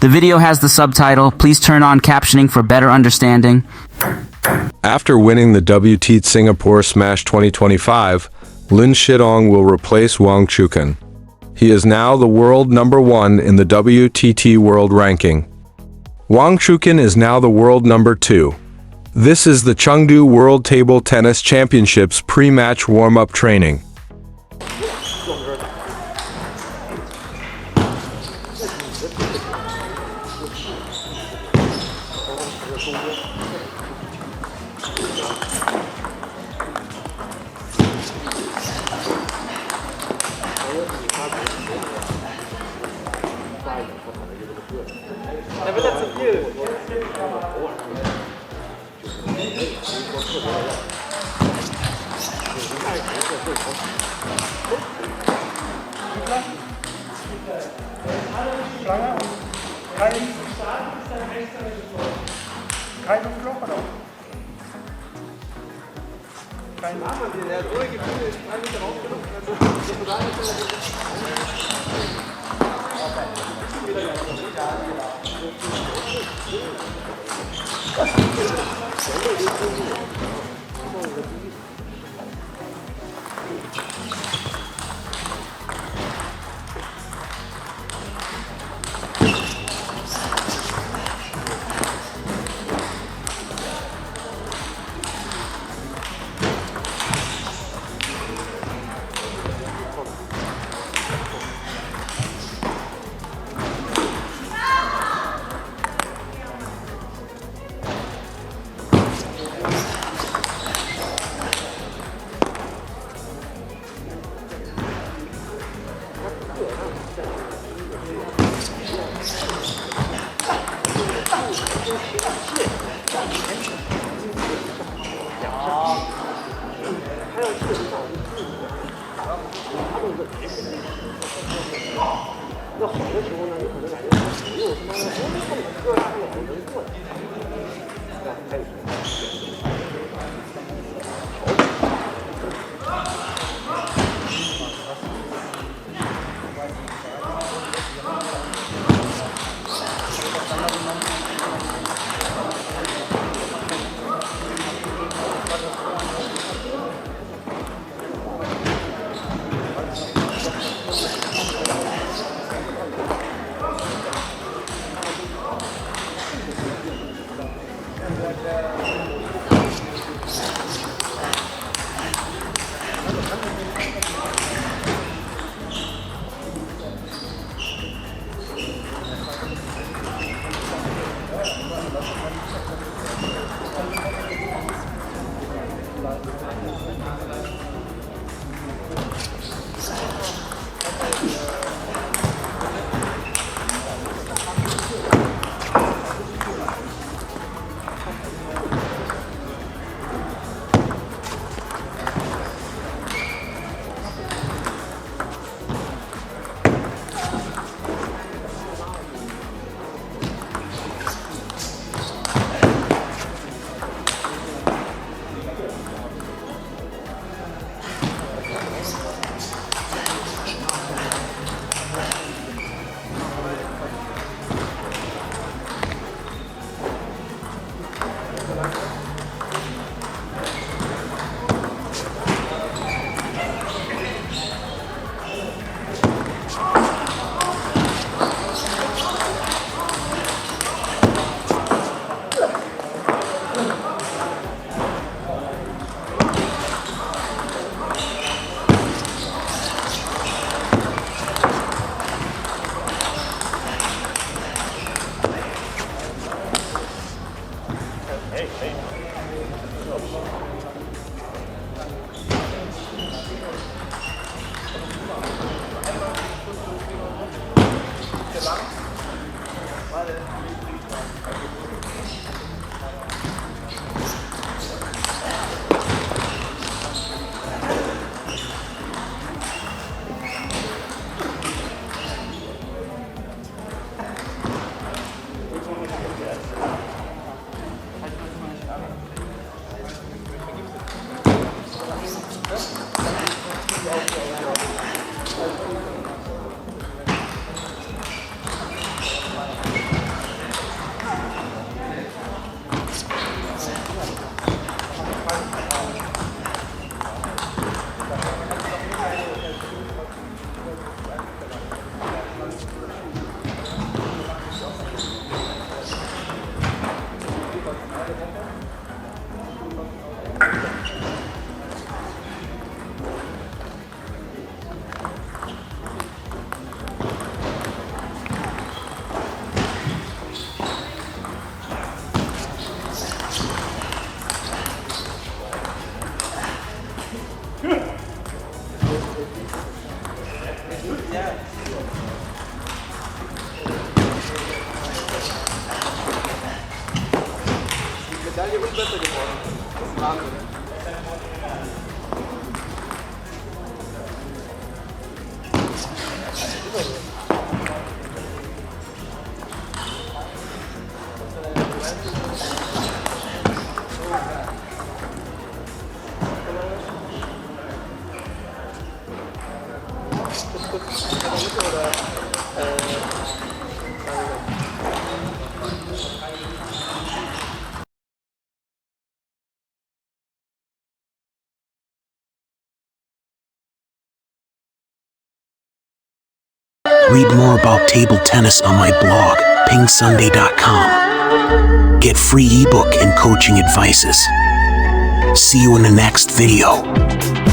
The video has the subtitle. Please turn on captioning for better understanding. After winning the WT Singapore Smash 2025, LIN Shidong will replace Wang Chuqin. He is now the world number 1 in the WTT World Ranking. Wang Chuqin is now the world number 2. This is the Chengdu World Table Tennis Championships pre-match warm-up training. Read more about table tennis on my blog, PingSunday.com. Get free ebook and coaching advices. See you in the next video.